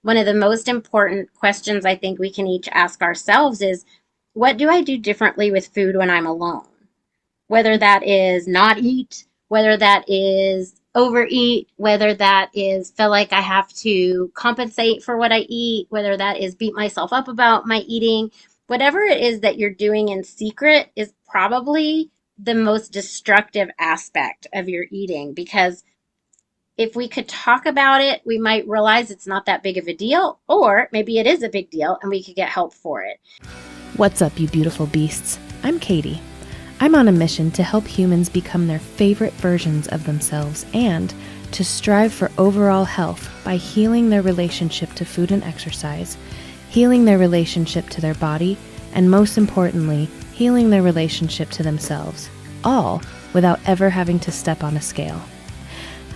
one of the most important questions I think we can each ask ourselves is, what do I do differently with food when I'm alone? Whether that is not eat, whether that is overeat, whether that is feel like I have to compensate for what I eat, whether that is beat myself up about my eating, whatever it is that you're doing in secret is probably the most destructive aspect of your eating, because if we could talk about it, we might realize it's not that big of a deal, or maybe it is a big deal and we could get help for it. What's up, you beautiful beasts? I'm Katie. I'm on a mission to help humans become their favorite versions of themselves and to strive for overall health by healing their relationship to food and exercise, healing their relationship to their body, and most importantly, healing their relationship to themselves, all without ever having to step on a scale.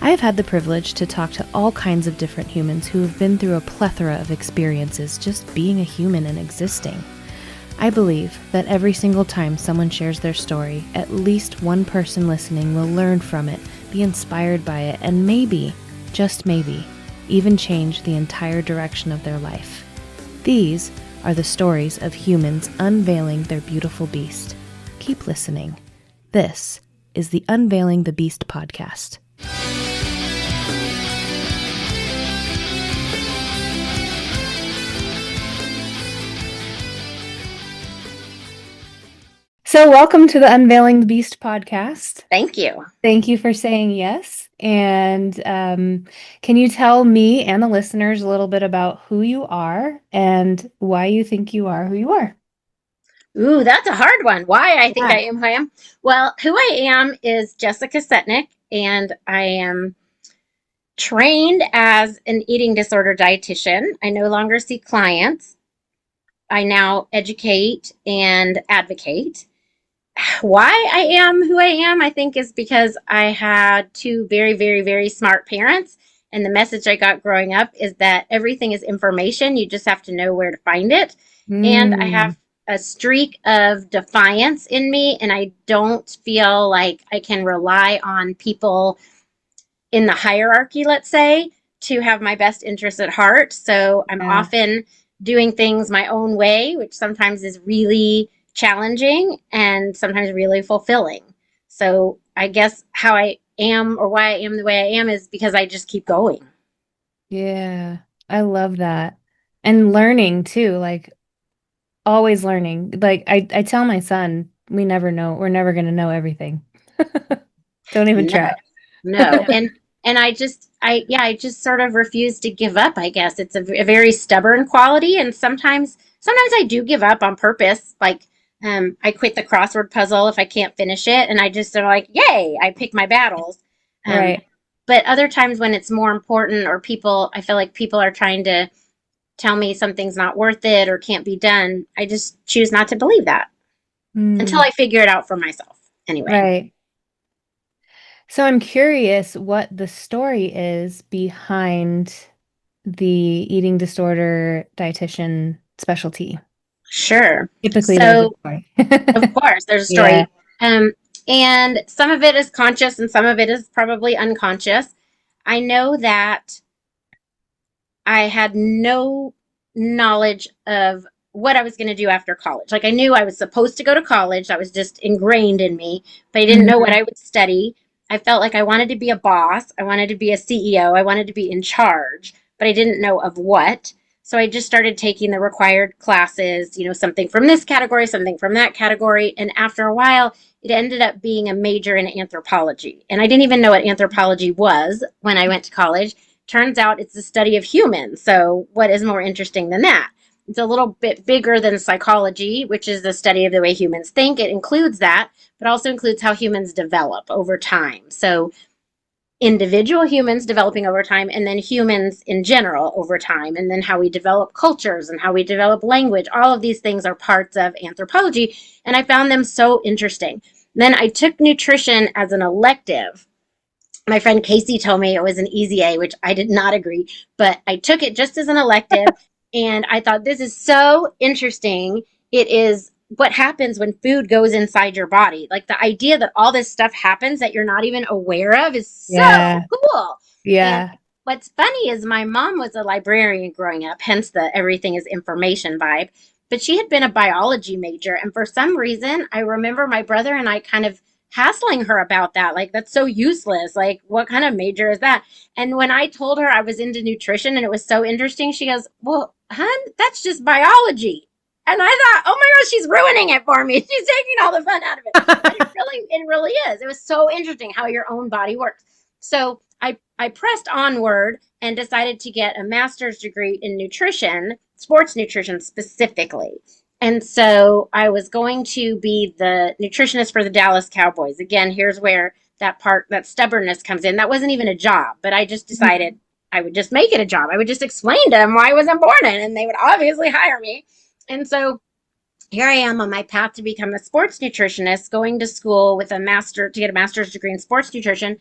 I have had the privilege to talk to all kinds of different humans who have been through a plethora of experiences just being a human and existing. I believe that every single time someone shares their story, at least one person listening will learn from it, be inspired by it, and maybe, just maybe, even change the entire direction of their life. These are the stories of humans unveiling their beautiful beast. Keep listening. This is the Unveiling the Beast podcast. So welcome to the Unveiling the Beast podcast. Thank you. Thank you for saying yes. And can you tell me and the listeners a little bit about who you are and why you think you are who you are? Ooh, that's a hard one. Why I think Yeah. I am who I am? Well, who I am is Jessica Setnick, and I am trained as an eating disorder dietitian. I no longer see clients. I now educate and advocate. Why I am who I am, I think, is because I had two very, very, very smart parents. And the message I got growing up is that everything is information. You just have to know where to find it. And I have a streak of defiance in me, and I don't feel like I can rely on people in the hierarchy, let's say, to have my best interests at heart. So I'm often doing things my own way, which sometimes is really challenging and sometimes really fulfilling. So I guess how I am, or why I am the way I am, is because I just keep going. Yeah, I love that. And learning too, like always learning. Like I tell my son, we're never going to know everything. Don't even No, try. no. And I just sort of refuse to give up, I guess. It's a very stubborn quality, and sometimes I do give up on purpose. Like I quit the crossword puzzle if I can't finish it, and I just am like, yay, I pick my battles. Right. But other times when it's more important, or I feel like people are trying to tell me something's not worth it or can't be done, I just choose not to believe that until I figure it out for myself. Anyway. Right. So I'm curious what the story is behind the eating disorder dietitian specialty. Sure. Typically, there's a So, story. of course, there's a Yeah. story. And some of it is conscious and some of it is probably unconscious. I know that I had no knowledge of what I was going to do after college. Like, I knew I was supposed to go to college, that was just ingrained in me, but I didn't know what I would study. I felt like I wanted to be a boss, I wanted to be a CEO, I wanted to be in charge, but I didn't know of what. So I just started taking the required classes, something from this category, something from that category. And after a while, it ended up being a major in anthropology. And I didn't even know what anthropology was when I went to college. Turns out it's the study of humans. So what is more interesting than that? It's a little bit bigger than psychology, which is the study of the way humans think. It includes that, but also includes how humans develop over time. So individual humans developing over time, and then humans in general over time, and then how we develop cultures and how we develop language. All of these things are parts of anthropology, and I found them so interesting. Then I took nutrition as an elective. My friend Casey told me it was an easy A, which I did not agree, but I took it just as an elective, and I thought, this is so interesting. It is what happens when food goes inside your body. Like, the idea that all this stuff happens that you're not even aware of is so cool. Yeah. What's funny is my mom was a librarian growing up, hence the everything is information vibe. But she had been a biology major. And for some reason, I remember my brother and I kind of hassling her about that. Like, that's so useless. Like, what kind of major is that? And when I told her I was into nutrition and it was so interesting, she goes, "Well, hun, that's just biology." And I thought, oh my gosh, she's ruining it for me. She's taking all the fun out of it. But it really is. It was so interesting how your own body works. So I pressed onward and decided to get a master's degree in nutrition, sports nutrition specifically. And so I was going to be the nutritionist for the Dallas Cowboys. Again, here's where that stubbornness comes in. That wasn't even a job, but I just decided I would just make it a job. I would just explain to them why I was important and they would obviously hire me. And so here I am on my path to become a sports nutritionist, going to school with a master to get a master's degree in sports nutrition.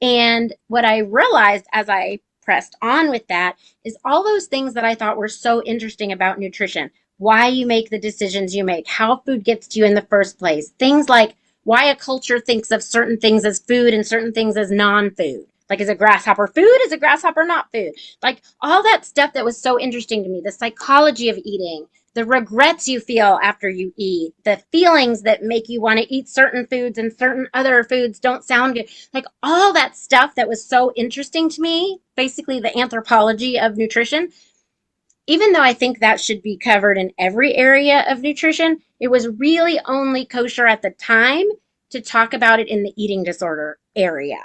And what I realized as I pressed on with that is all those things that I thought were so interesting about nutrition, why you make the decisions you make, how food gets to you in the first place, things like why a culture thinks of certain things as food and certain things as non-food. Like, is a grasshopper food? Is a grasshopper not food? Like, all that stuff that was so interesting to me, the psychology of eating, the regrets you feel after you eat, the feelings that make you want to eat certain foods and certain other foods don't sound good. Like, all that stuff that was so interesting to me, basically the anthropology of nutrition, even though I think that should be covered in every area of nutrition, it was really only kosher at the time to talk about it in the eating disorder area.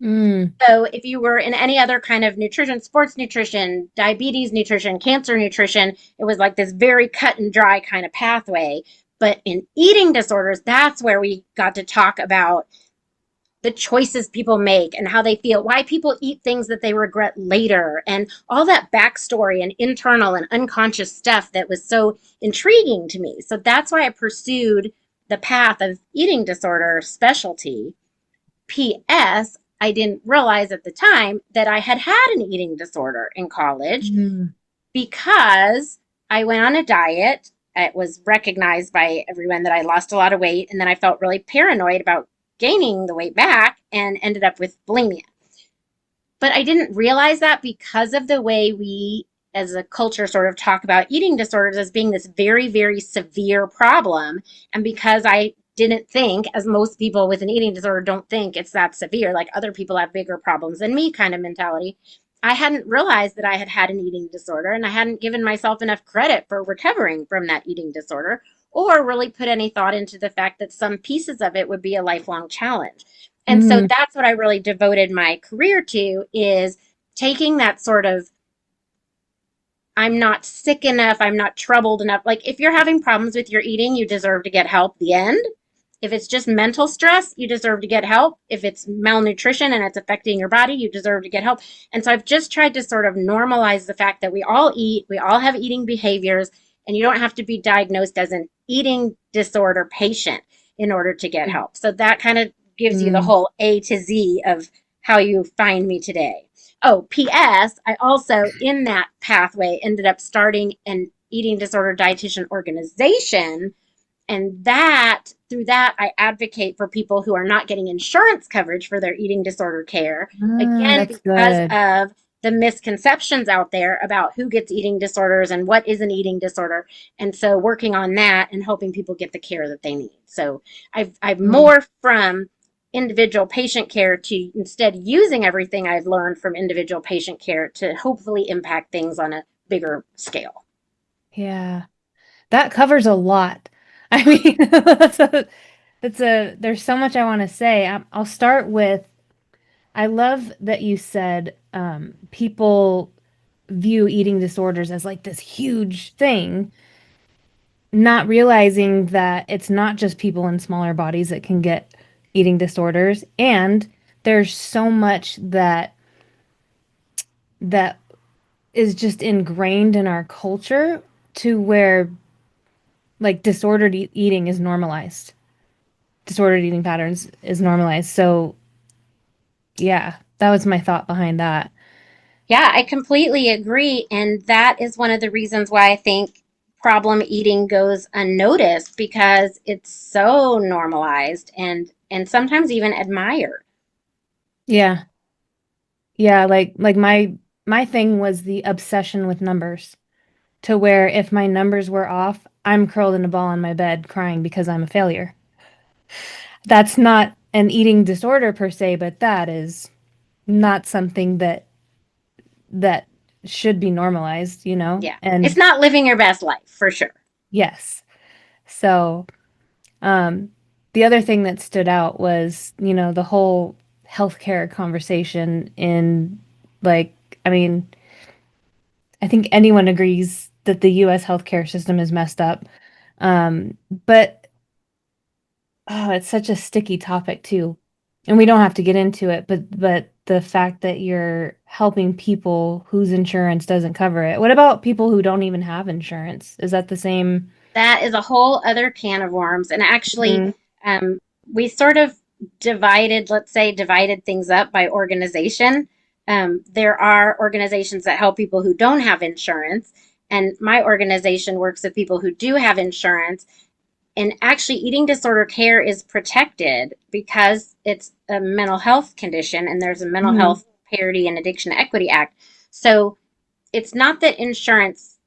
Mm. So if you were in any other kind of nutrition, sports nutrition, diabetes nutrition, cancer nutrition, it was like this very cut and dry kind of pathway. But in eating disorders, that's where we got to talk about the choices people make and how they feel, why people eat things that they regret later, and all that backstory and internal and unconscious stuff that was so intriguing to me. So that's why I pursued the path of eating disorder specialty. P.S. I didn't realize at the time that I had had an eating disorder in college Mm. because I went on a diet. It was recognized by everyone that I lost a lot of weight, and then I felt really paranoid about gaining the weight back and ended up with bulimia. But I didn't realize that because of the way we as a culture sort of talk about eating disorders as being this very, very severe problem. And because I didn't think, as most people with an eating disorder don't think it's that severe, like other people have bigger problems than me kind of mentality, I hadn't realized that I had had an eating disorder and I hadn't given myself enough credit for recovering from that eating disorder or really put any thought into the fact that some pieces of it would be a lifelong challenge. And so Mm. that's what I really devoted my career to, is taking that sort of, I'm not sick enough, I'm not troubled enough. Like, if you're having problems with your eating, you deserve to get help. The end. If it's just mental stress, you deserve to get help. If it's malnutrition and it's affecting your body, you deserve to get help. And so I've just tried to sort of normalize the fact that we all eat, we all have eating behaviors, and you don't have to be diagnosed as an eating disorder patient in order to get help. So that kind of gives you the Mm. whole A to Z of how you find me today. Oh, P.S. I also, in that pathway, ended up starting an eating disorder dietitian organization. And that, through that, I advocate for people who are not getting insurance coverage for their eating disorder care. Ah, Again, that's because good. of the misconceptions out there about who gets eating disorders and what is an eating disorder. And so working on that and helping people get the care that they need. So I've Mm. morphed from individual patient care to instead using everything I've learned from individual patient care to hopefully impact things on a bigger scale. Yeah, that covers a lot. I mean, there's so much I want to say. I'll start with, I love that you said people view eating disorders as like this huge thing, not realizing that it's not just people in smaller bodies that can get eating disorders. And there's so much that is just ingrained in our culture to where like disordered eating is normalized. Disordered eating patterns is normalized. So, yeah, that was my thought behind that. Yeah, I completely agree. And that is one of the reasons why I think problem eating goes unnoticed, because it's so normalized and sometimes even admired. Yeah. Yeah, like my thing was the obsession with numbers to where if my numbers were off, I'm curled in a ball on my bed crying because I'm a failure. That's not an eating disorder per se, but that is not something that should be normalized, you know? Yeah. It's And not living your best life for sure. yes. So, um, the other thing that stood out was, the whole healthcare conversation in like, I mean, I think anyone agrees that the US healthcare system is messed up. But oh, it's such a sticky topic too. And we don't have to get into it, but the fact that you're helping people whose insurance doesn't cover it. What about people who don't even have insurance? Is that the same? That is a whole other can of worms. And actually, Mm, um, we sort of let's say, divided things up by organization. There are organizations that help people who don't have insurance. And my organization works with people who do have insurance. And actually, eating disorder care is protected because it's a mental health condition and there's a Mental mhm, Health Parity and Addiction Equity Act. So it's not that insurance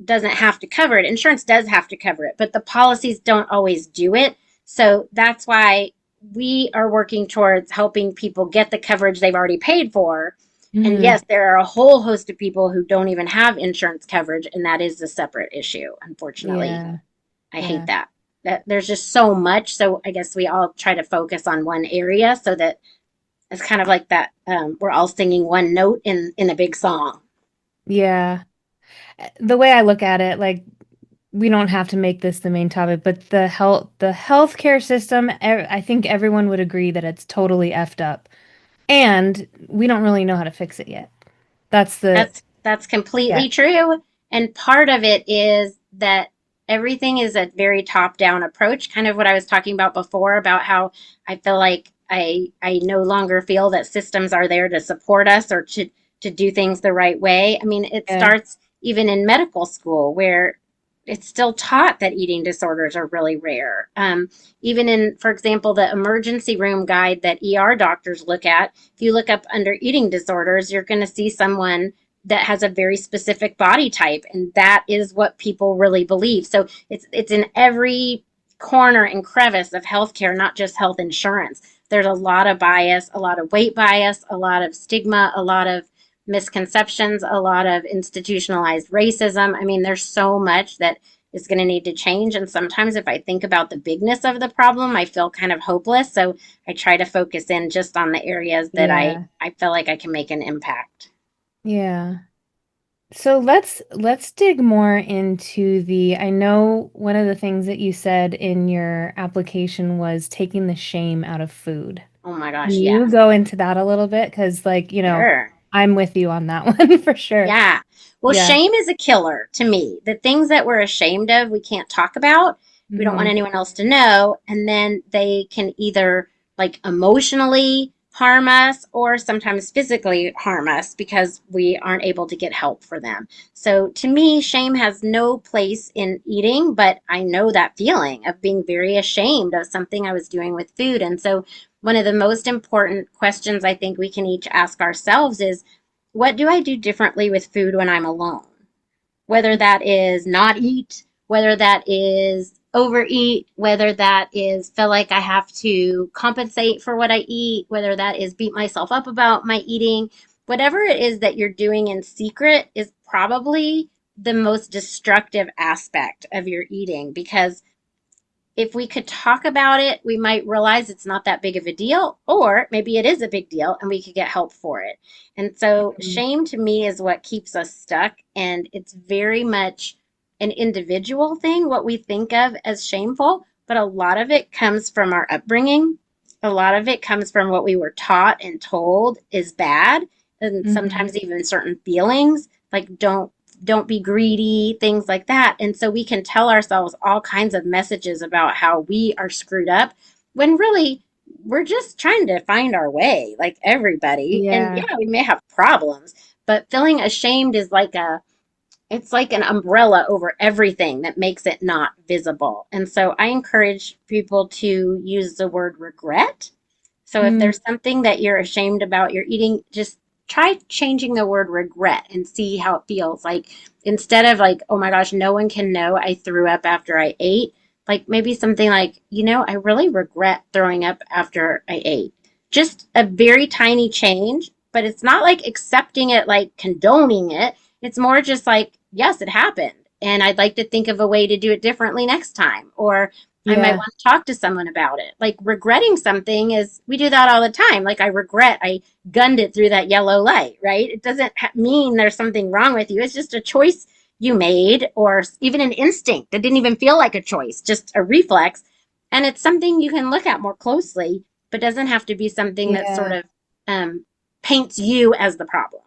doesn't have to cover it. Insurance does have to cover it, but the policies don't always do it. So that's why we are working towards helping people get the coverage they've already paid for. And mhm. yes, there are a whole host of people who don't even have insurance coverage, and that is a separate issue. Unfortunately, Yeah, I hate yeah. that. That there's just so much. So I guess we all try to focus on one area so that it's kind of like that. We're all singing one note in a big song. Yeah. The way I look at it, like we don't have to make this the main topic, but the healthcare system, I think everyone would agree that it's totally effed up. And we don't really know how to fix it yet. That's the That's yeah. completely true. And part of it is that everything is a very top-down approach, kind of what I was talking about before about how I feel like I no longer feel that systems are there to support us or to do things the right way. I mean, it Yeah. starts even in medical school where it's still taught that eating disorders are really rare. Even in, for example, the emergency room guide that ER doctors look at, if you look up under eating disorders, you're going to see someone that has a very specific body type, and that is what people really believe. So it's in every corner and crevice of healthcare, not just health insurance. There's a lot of bias, a lot of weight bias, a lot of stigma, a lot of misconceptions, a lot of institutionalized racism. I mean, there's so much that is going to need to change. And sometimes, if I think about the bigness of the problem, I feel kind of hopeless. So I try to focus in just on the areas that Yeah. I feel like I can make an impact. Yeah. So let's dig more into I know one of the things that you said in your application was taking the shame out of food. Oh my Can gosh, you yes. go into that a little bit? Because Sure. I'm with you on that one for sure. Yeah. Well, Yeah. shame is a killer to me. The things that we're ashamed of, we can't talk about. We don't want Hmm. anyone else to know. And then they can either like emotionally harm us or sometimes physically harm us because we aren't able to get help for them. So to me, shame has no place in eating, but I know that feeling of being very ashamed of something I was doing with food. And so one of the most important questions I think we can each ask ourselves is, what do I do differently with food when I'm alone? Whether that is not eat, whether that is overeat, whether that is feel like I have to compensate for what I eat, whether that is beat myself up about my eating, whatever it is that you're doing in secret is probably the most destructive aspect of your eating because if we could talk about it, we might realize it's not that big of a deal, or maybe it is a big deal and we could get help for it. And so, shame to me is what keeps us stuck. And it's very much an individual thing, what we think of as shameful, but a lot of it comes from our upbringing. A lot of it comes from what we were taught and told is bad, and Hmm. sometimes even certain feelings like don't be greedy, things like that. And so we can tell ourselves all kinds of messages about how we are screwed up when really we're just trying to find our way, like everybody. And Yeah. yeah, we may have problems, but feeling ashamed is like it's like an umbrella over everything that makes it not visible. And so I encourage people to use the word regret. So if Mm, there's something that you're ashamed about your eating, just try changing the word regret and see how it feels. Like instead of like, oh my gosh, no one can know I threw up after I ate, like maybe something like, I really regret throwing up after I ate. Just a very tiny change, but it's not like accepting it, like condoning it. It's more just like, yes, it happened. And I'd like to think of a way to do it differently next time. Or I might Yeah. want to talk to someone about it. Like regretting something is, we do that all the time. Like I regret I gunned it through that yellow light, right? It doesn't mean there's something wrong with you. It's just a choice you made, or even an instinct that didn't even feel like a choice, just a reflex. And it's something you can look at more closely, but doesn't have to be something that sort Yeah. of um, paints you as the problem.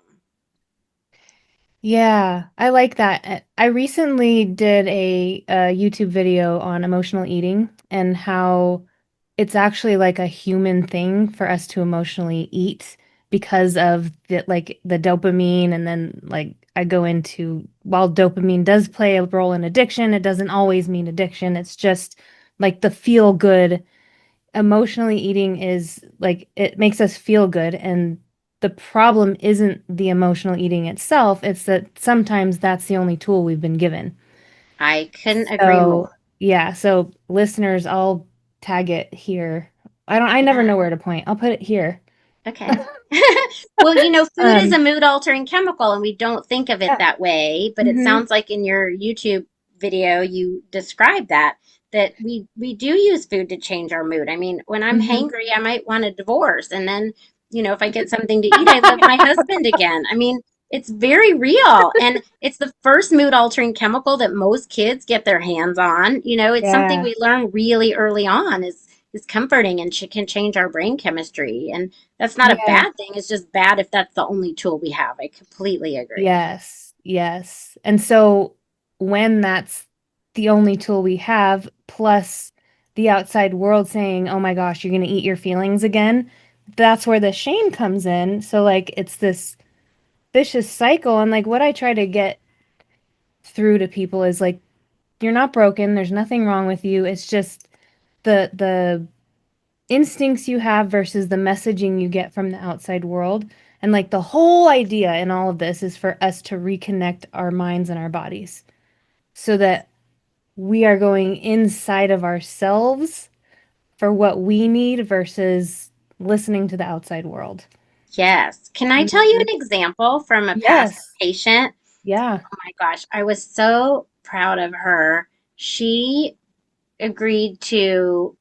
Yeah, I like that. I recently did a YouTube video on emotional eating and how it's actually like a human thing for us to emotionally eat because of the dopamine, and then like I go into, while dopamine does play a role in addiction, it doesn't always mean addiction. It's just like the feel good. Emotionally eating is like it makes us feel good, and the problem isn't the emotional eating itself, it's that sometimes that's the only tool we've been given. I couldn't agree So, more. yeah, so listeners, I'll tag it here. I never Yeah. know where to point. I'll put it here. Okay. Well, food is a Um, mood altering chemical, and we don't think of it yeah. that way, but it Hmm. sounds like in your YouTube video you describe that we do use food to change our mood. I mean, when I'm Hmm. hangry, I might want a divorce, and then, if I get something to eat, I love my husband again. I mean, it's very real, and it's the first mood altering chemical that most kids get their hands on. It's something Yeah. we learn really early on is comforting and can change our brain chemistry. And that's not a Yeah. bad thing. It's just bad if that's the only tool we have. I completely agree. Yes, yes. And so when that's the only tool we have, plus the outside world saying, oh my gosh, you're going to eat your feelings again, that's where the shame comes in. So, like, it's this vicious cycle. And, like, what I try to get through to people is, like, you're not broken. There's nothing wrong with you. It's just the instincts you have versus the messaging you get from the outside world. And like the whole idea in all of this is for us to reconnect our minds and our bodies so that we are going inside of ourselves for what we need versus listening to the outside world. Yes. Can I tell you Mhm. an example from a past Yes. patient? Yeah. Oh my gosh, I was so proud of her. She agreed to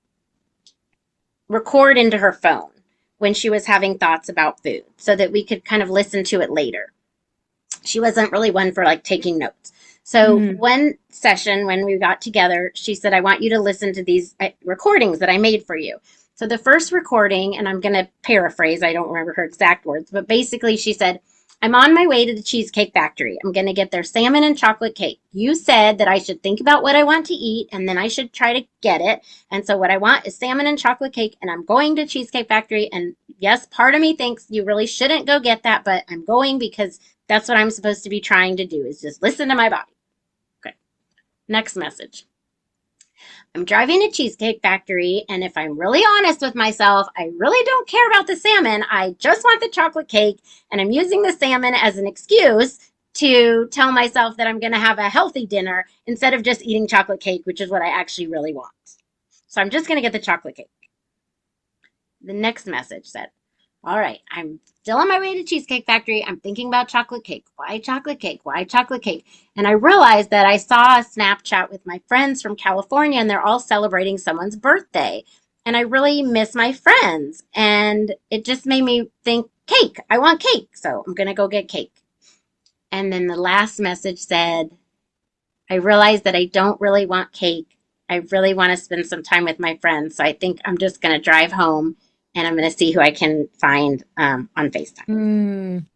record into her phone when she was having thoughts about food so that we could kind of listen to it later. She wasn't really one for like taking notes. So Hmm. one session when we got together, she said, I want you to listen to these recordings that I made for you. So the first recording, and I'm going to paraphrase, I don't remember her exact words, but basically she said, I'm on my way to the Cheesecake Factory. I'm going to get their salmon and chocolate cake. You said that I should think about what I want to eat and then I should try to get it. And so what I want is salmon and chocolate cake, and I'm going to Cheesecake Factory. And yes, part of me thinks you really shouldn't go get that, but I'm going because that's what I'm supposed to be trying to do, is just listen to my body. Okay. Next message. I'm driving to Cheesecake Factory, and if I'm really honest with myself, I really don't care about the salmon. I just want the chocolate cake, and I'm using the salmon as an excuse to tell myself that I'm going to have a healthy dinner instead of just eating chocolate cake, which is what I actually really want. So I'm just going to get the chocolate cake. The next message said, all right, I'm still on my way to Cheesecake Factory. I'm thinking about chocolate cake. Why chocolate cake? Why chocolate cake? And I realized that I saw a Snapchat with my friends from California, and they're all celebrating someone's birthday. And I really miss my friends. And it just made me think cake. I want cake. So I'm going to go get cake. And then the last message said, I realized that I don't really want cake. I really want to spend some time with my friends. So I think I'm just going to drive home and I'm going to see who I can find on FaceTime. Mm.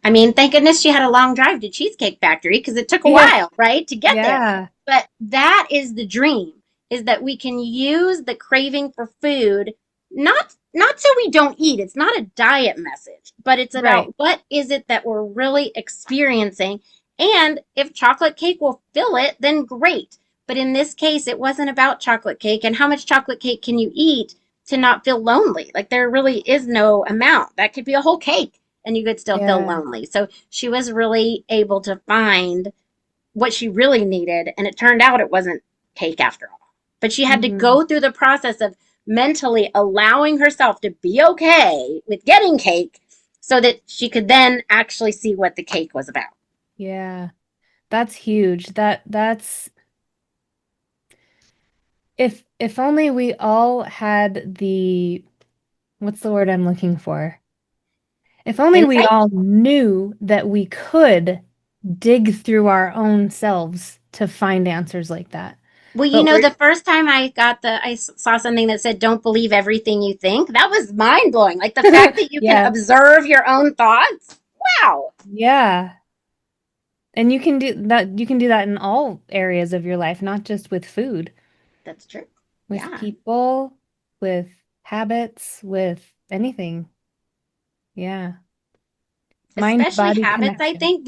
I mean, thank goodness she had a long drive to Cheesecake Factory because it took a Yeah. while, right, to get there. Yeah. But that is the dream, is that we can use the craving for food not so we don't eat. It's not a diet message, but it's Right. about what is it that we're really experiencing. And if chocolate cake will fill it, then great. But in this case, it wasn't about chocolate cake and how much chocolate cake can you eat to not feel lonely. Like there really is no amount. That could be a whole cake and you could still feel Yeah. lonely. So she was really able to find what she really needed. And it turned out it wasn't cake after all. But she had to Hmm. go through the process of mentally allowing herself to be okay with getting cake so that she could then actually see what the cake was about. Yeah. That's huge. That's if only we all had the what's the word I'm looking for? If only we Insight. all knew that we could dig through our own selves to find answers like that. Well, But we're the first time I saw something that said, don't believe everything you think, that was mind blowing. Like the fact that you can yeah, observe your own thoughts. Wow. yeah. And you can do that in all areas of your life, not just with food, That's true. with Yeah. people, with habits, with anything. Yeah. Especially Mind-body habits, I connection. think,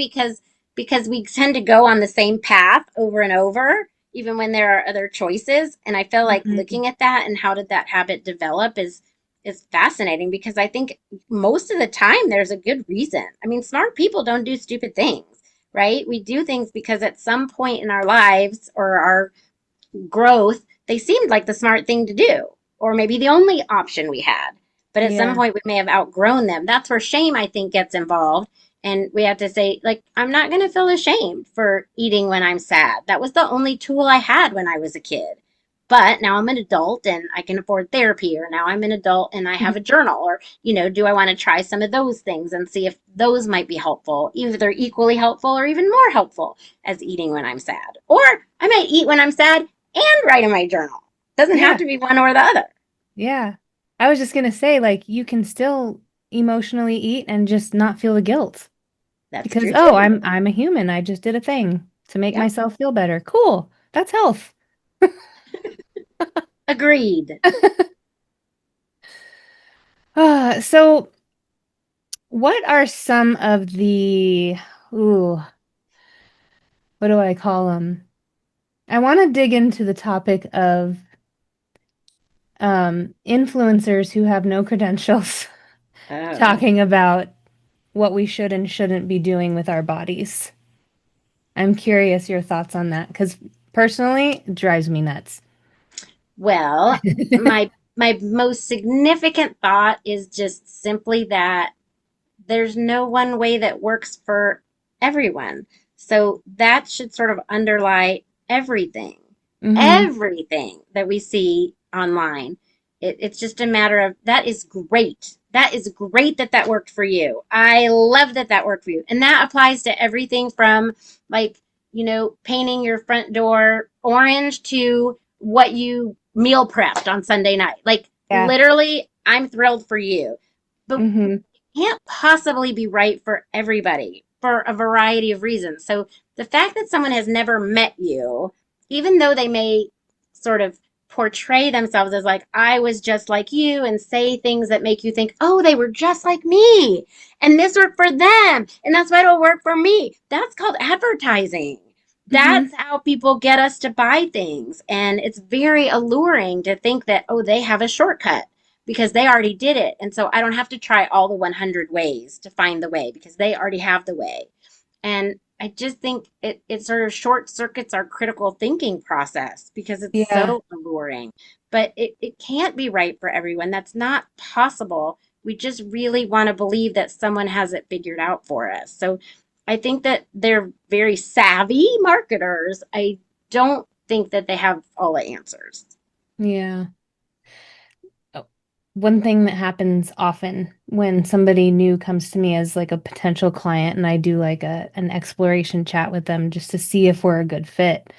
because we tend to go on the same path over and over, even when there are other choices. And I feel like Mhm. looking at that and how did that habit develop is fascinating because I think most of the time there's a good reason. I mean, smart people don't do stupid things, right? We do things because at some point in our lives or our growth, they seemed like the smart thing to do, or maybe the only option we had. But at some Yeah. point, we may have outgrown them. That's where shame, I think, gets involved. And we have to say, like, I'm not going to feel ashamed for eating when I'm sad. That was the only tool I had when I was a kid. But now I'm an adult and I can afford therapy, or now I'm an adult and I have a journal, or, do I want to try some of those things and see if those might be helpful, either equally helpful or even more helpful as eating when I'm sad? Or I might eat when I'm sad and write in my journal. Doesn't have Yeah. to be one or the other. Yeah. I was just gonna say, like, you can still emotionally eat and just not feel the guilt. That's Because, true oh, too. I'm a human. I just did a thing to make Yep. myself feel better. Cool. That's health. Agreed. So what are some of the, ooh, what do I call them? I want to dig into the topic of influencers who have no credentials Oh. talking about what we should and shouldn't be doing with our bodies. I'm curious your thoughts on that because personally, it drives me nuts. Well, my most significant thought is just simply that there's no one way that works for everyone. So that should sort of underlie everything, Hmm. everything that we see online. It's just a matter of that is great. That is great that that worked for you. I love that that worked for you. And that applies to everything from like, painting your front door orange to what you meal prepped on Sunday night. Like Yeah. literally, I'm thrilled for you. But Hmm. can't possibly be right for everybody for a variety of reasons. So the fact that someone has never met you, even though they may sort of portray themselves as like, I was just like you, and say things that make you think, oh, they were just like me, and this worked for them, and that's why it'll work for me. That's called advertising. Hmm. That's how people get us to buy things. And it's very alluring to think that, oh, they have a shortcut because they already did it. And so I don't have to try all the 100 ways to find the way because they already have the way. And I just think it sort of short circuits our critical thinking process because it's Yeah. so alluring. But it can't be right for everyone. That's not possible. We just really want to believe that someone has it figured out for us. So I think that they're very savvy marketers. I don't think that they have all the answers. Yeah. Oh, one thing that happens often when somebody new comes to me as like a potential client and I do like an exploration chat with them just to see if we're a good fit.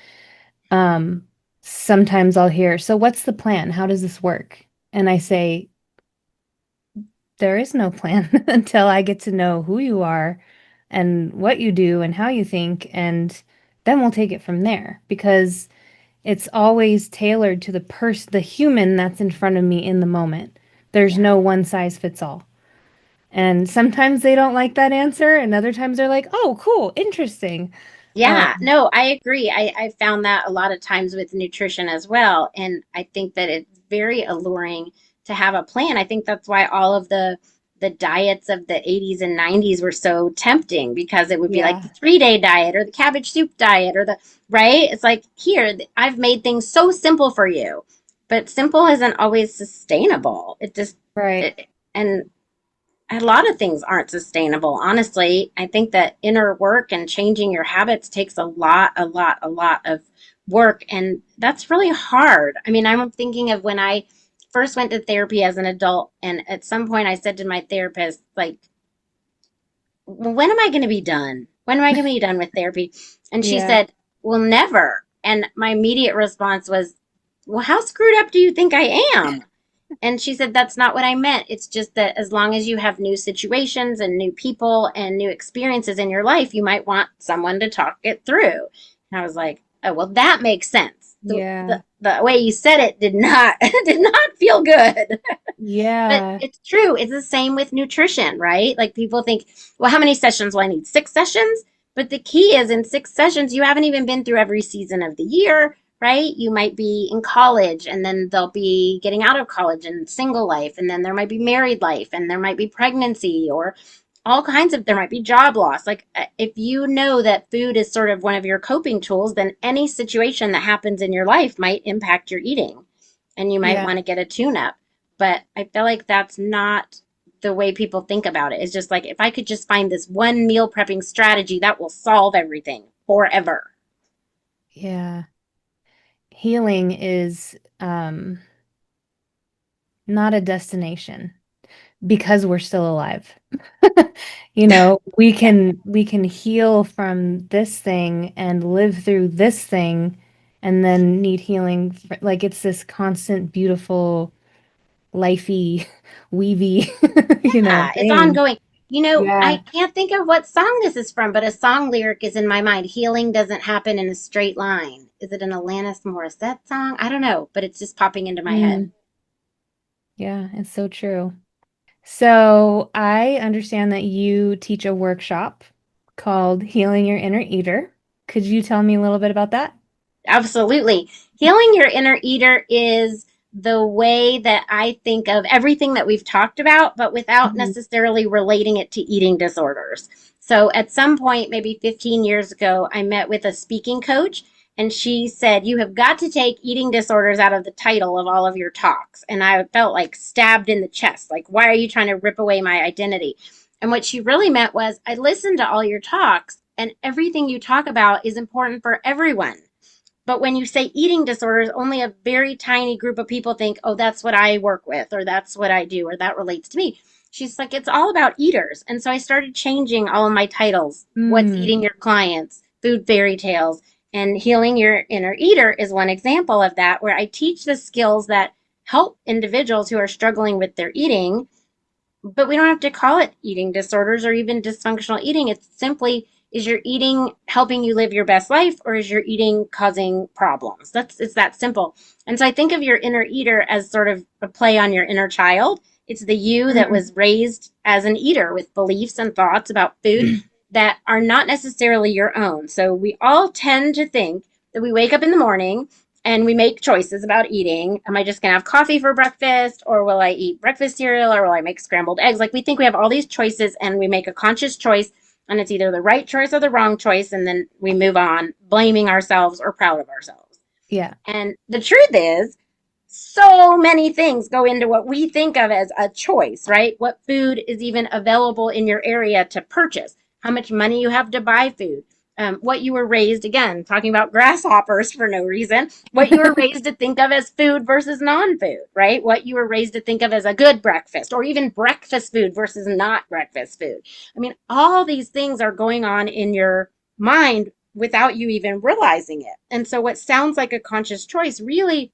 Um, Sometimes I'll hear, so what's the plan? How does this work? And I say, there is no plan until I get to know who you are and what you do and how you think, and then we'll take it from there because it's always tailored to the human that's in front of me in the moment. There's Yeah. no one size fits all. And sometimes they don't like that answer, and other times they're like, "Oh, cool, interesting." Yeah, no, I agree. I found that a lot of times with nutrition as well. And I think that it's very alluring to have a plan. I think that's why all of the diets of the 80s and 90s were so tempting, because it would be like the Yeah. 3-day diet or the cabbage soup diet or the right. It's like, here, I've made things so simple for you, but simple isn't always sustainable. It just Right. and a lot of things aren't sustainable. Honestly, I think that inner work and changing your habits takes a lot of work. And that's really hard. I mean, I'm thinking of when I first went to therapy as an adult. And at some point, I said to my therapist, like, when am I going to be done? When am I going to be done with therapy? And she Yeah. said, well, never. And my immediate response was, well, how screwed up do you think I am? And she said, that's not what I meant. It's just that as long as you have new situations and new people and new experiences in your life, you might want someone to talk it through. And I was like, oh, well, that makes sense. Yeah. The way you said it did not did not feel good. But Yeah. it's true. It's the same with nutrition, right? Like people think, well, how many sessions will I need? 6 sessions? But the key is in 6 sessions, you haven't even been through every season of the year, right? You might be in college and then they'll be getting out of college and single life. And then there might be married life and there might be pregnancy or all kinds of, there might be job loss. Like if you know that food is sort of one of your coping tools, then any situation that happens in your life might impact your eating and you might Yeah. want to get a tune up. But I feel like that's not the way people think about it. It's just like, if I could just find this one meal prepping strategy, that will solve everything forever. Yeah. Healing is not a destination because we're still alive. You know, Yeah. we can heal from this thing and live through this thing and then need healing like it's this constant beautiful lifey weavy It's thing. ongoing. I Yeah. can't think of what song this is from, but a song lyric is in my mind. Healing doesn't happen in a straight line. Is it an Alanis Morissette song? I don't know, but it's just popping into my head. Mm, yeah, it's so true. So I understand that you teach a workshop called Healing Your Inner Eater. Could you tell me a little bit about that? Absolutely. Healing your inner eater is the way that I think of everything that we've talked about, but without Mhm. necessarily relating it to eating disorders. So at some point, maybe 15 years ago, I met with a speaking coach, and she said, you have got to take eating disorders out of the title of all of your talks. And I felt like stabbed in the chest. Like, why are you trying to rip away my identity? And what she really meant was, I listened to all your talks, and everything you talk about is important for everyone. But when you say eating disorders, only a very tiny group of people think, oh, that's what I work with, or that's what I do, or that relates to me. She's like, it's all about eaters. And so I started changing all of my titles. What's Mm, eating your clients, food fairy tales, and healing your inner eater is one example of that, where I teach the skills that help individuals who are struggling with their eating, but we don't have to call it eating disorders or even dysfunctional eating. It's simply, is your eating helping you live your best life, or is your eating causing problems? It's that simple. And so I think of your inner eater as sort of a play on your inner child. It's the you that mm, was raised as an eater with beliefs and thoughts about food that are not necessarily your own. So we all tend to think that we wake up in the morning and we make choices about eating. Am I just going to have coffee for breakfast, or will I eat breakfast cereal, or will I make scrambled eggs? Like we think we have all these choices and we make a conscious choice, and it's either the right choice or the wrong choice. And then we move on blaming ourselves or proud of ourselves. yeah. And the truth is, so many things go into what we think of as a choice, right? What food is even available in your area to purchase, how much money you have to buy food, what you were raised, again, talking about grasshoppers for no reason, what you were raised to think of as food versus non food, right? What you were raised to think of as a good breakfast, or even breakfast food versus not breakfast food. I mean, all these things are going on in your mind without you even realizing it. And so, what sounds like a conscious choice really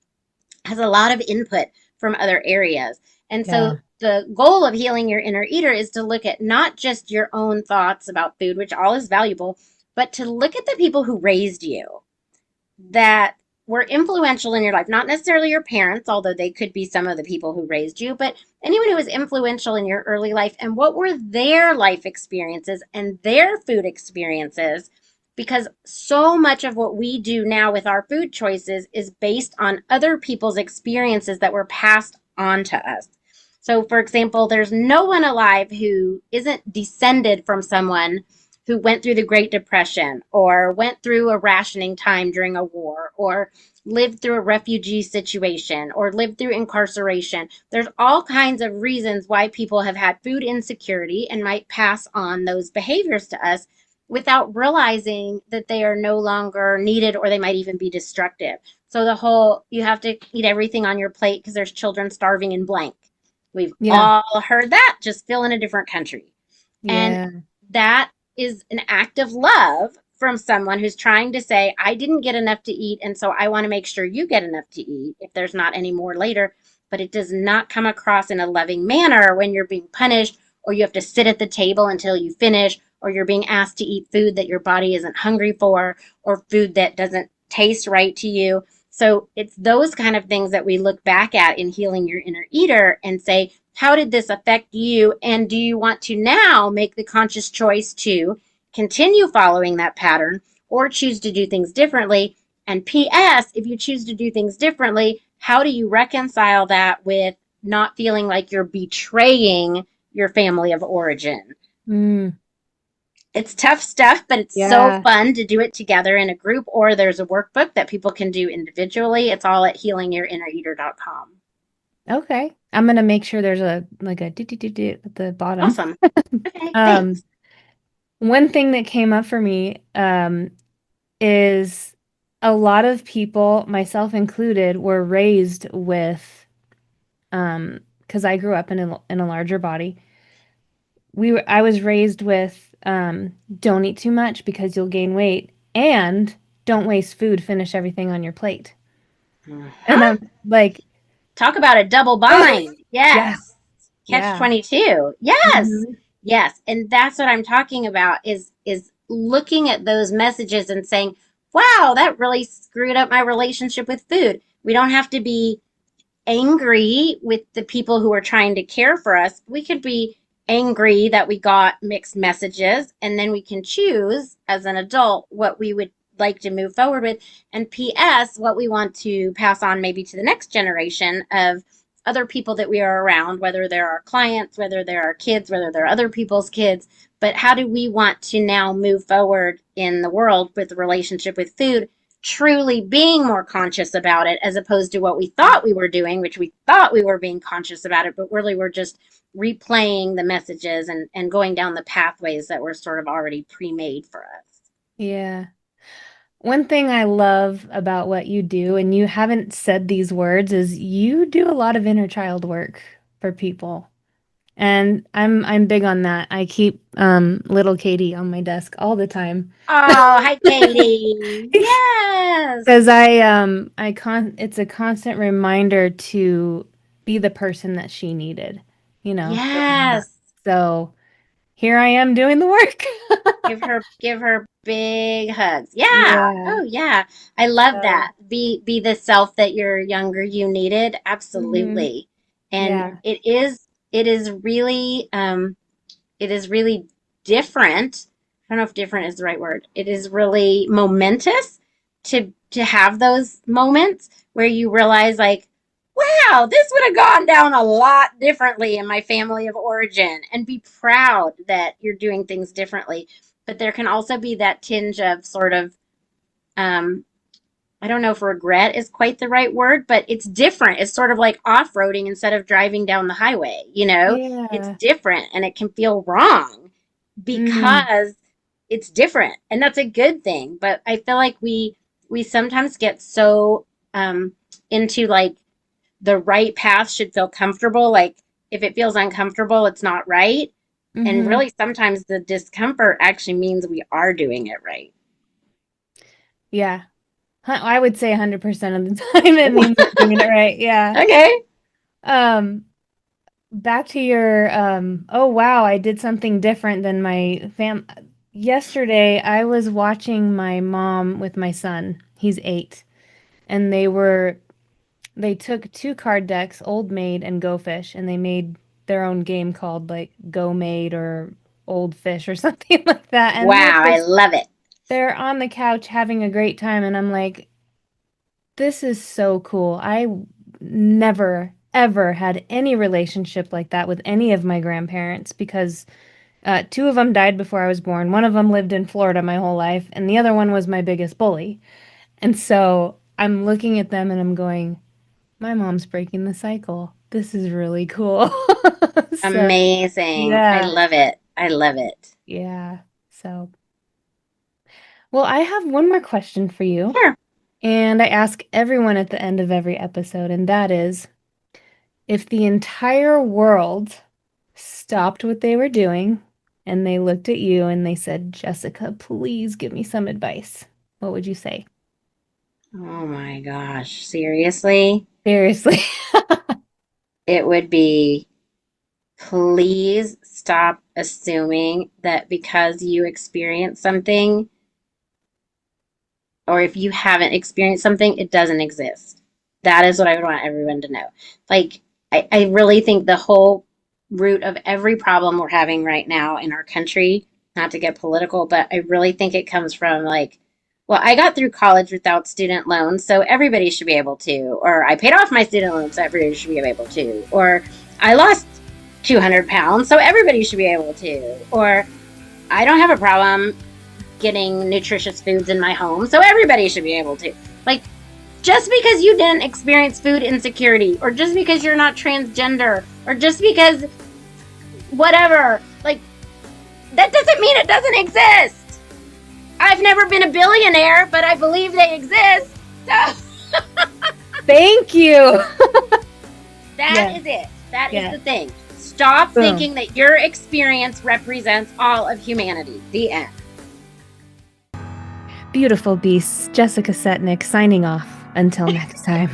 has a lot of input from other areas. And so Yeah. the goal of healing your inner eater is to look at not just your own thoughts about food, which all is valuable, but to look at the people who raised you that were influential in your life, not necessarily your parents, although they could be some of the people who raised you, but anyone who was influential in your early life, and what were their life experiences and their food experiences. Because so much of what we do now with our food choices is based on other people's experiences that were passed on to us. So, for example, there's no one alive who isn't descended from someone who went through the Great Depression or went through a rationing time during a war or lived through a refugee situation or lived through incarceration. There's all kinds of reasons why people have had food insecurity and might pass on those behaviors to us without realizing that they are no longer needed or they might even be destructive. So the whole you have to eat everything on your plate because there's children starving in blank. We've Yeah. all heard that, just still in a different country. And Yeah. that is an act of love from someone who's trying to say, I didn't get enough to eat, and so I want to make sure you get enough to eat if there's not any more later. But it does not come across in a loving manner when you're being punished or you have to sit at the table until you finish or you're being asked to eat food that your body isn't hungry for or food that doesn't taste right to you. So it's those kind of things that we look back at in Healing Your Inner Eater and say, how did this affect you? And do you want to now make the conscious choice to continue following that pattern or choose to do things differently? And P.S., if you choose to do things differently, how do you reconcile that with not feeling like you're betraying your family of origin? Mm, It's tough stuff, but it's so yeah. fun to do it together in a group, or there's a workbook that people can do individually. It's all at healingyourinnereater.com. Okay. I'm gonna make sure there's a like a do at the bottom. Awesome. Okay, Um, thanks. one thing that came up for me is a lot of people, myself included, were raised with because I grew up in a larger body. I was raised with don't eat too much because you'll gain weight and don't waste food, finish everything on your plate. And Uh-huh. I'm like, Talk about a double bind. yeah, Yes. Catch yeah. 22. Yes. Hmm. Yes. And that's what I'm talking about is looking at those messages and saying, "Wow, that really screwed up my relationship with food." We don't have to be angry with the people who are trying to care for us. We could be angry that we got mixed messages, and then we can choose as an adult what we would like to move forward with. And P.S., what we want to pass on maybe to the next generation of other people that we are around, whether they're our clients, whether they're our kids, whether they're other people's kids. But how do we want to now move forward in the world with the relationship with food, truly being more conscious about it as opposed to what we thought we were doing, which we thought we were being conscious about it, but really we're just replaying the messages and going down the pathways that were sort of already pre-made for us. Yeah. One thing I love about what you do, and you haven't said these words, is you do a lot of inner child work for people. And I'm big on that. I keep little Katie on my desk all the time. Oh, hi, Katie. Yes. Because it's a constant reminder to be the person that she needed, growing up. Yes. So here I am doing the work. Give her big hugs. Yeah. Yeah. Oh yeah. I love So, that. Be the self that your younger you needed. mhm. Absolutely. And Yeah. it is really it is really different. I don't know if different is the right word. It is really momentous to have those moments where you realize like, wow, this would have gone down a lot differently in my family of origin and be proud that you're doing things differently. But there can also be that tinge of sort of um I don't know if regret is quite the right word, but it's different. It's sort of like off-roading instead of driving down the highway, you know? It's Yeah. different and it can feel wrong Mm, because it's different. And that's a good thing. But I feel like we sometimes get so into like the right path should feel comfortable. Like if it feels uncomfortable, it's not right. And hmm. really sometimes the discomfort actually means we are doing it right. Yeah. I would say 100% of the time it means we're doing it right. Yeah. Okay. Um, Back to your oh wow, I did something different than my fam. Yesterday, I was watching my mom with my son. He's 8, and they took two card decks, Old Maid and Go Fish, and they made their own game called like Go Maid or Old Fish or something like that. And Wow, I love it. they're on the couch having a great time, and I'm like, this is so cool. I never ever had any relationship like that with any of my grandparents because two of them died before I was born. One of them lived in Florida my whole life, and the other one was my biggest bully. And so I'm looking at them and I'm going, my mom's breaking the cycle. This is really cool. So, Amazing. I yeah, love it. I love it. yeah. So, well, I have one more question for you. Sure. And I ask everyone at the end of every episode, and that is, if the entire world stopped what they were doing and they looked at you and they said, Jessica, please give me some advice, what would you say? Oh my gosh. Seriously? Seriously. It would be, please stop assuming that because you experienced something, or if you haven't experienced something, it doesn't exist. That is what I would want everyone to know. Like, I really think the whole root of every problem we're having right now in our country, not to get political, but I really think it comes from like, well, I got through college without student loans, so everybody should be able to. Or I paid off my student loans, so everybody should be able to. Or I lost 200 pounds, so everybody should be able to. Or I don't have a problem getting nutritious foods in my home, so everybody should be able to. Like, just because you didn't experience food insecurity, or just because you're not transgender, or just because whatever, like, that doesn't mean it doesn't exist. I've never been a billionaire, but I believe they exist. So Thank you. that Yeah, is it. That is yeah. the thing. Stop Boom. thinking that your experience represents all of humanity. The end. Beautiful beasts. Jessica Setnick signing off. Until next time.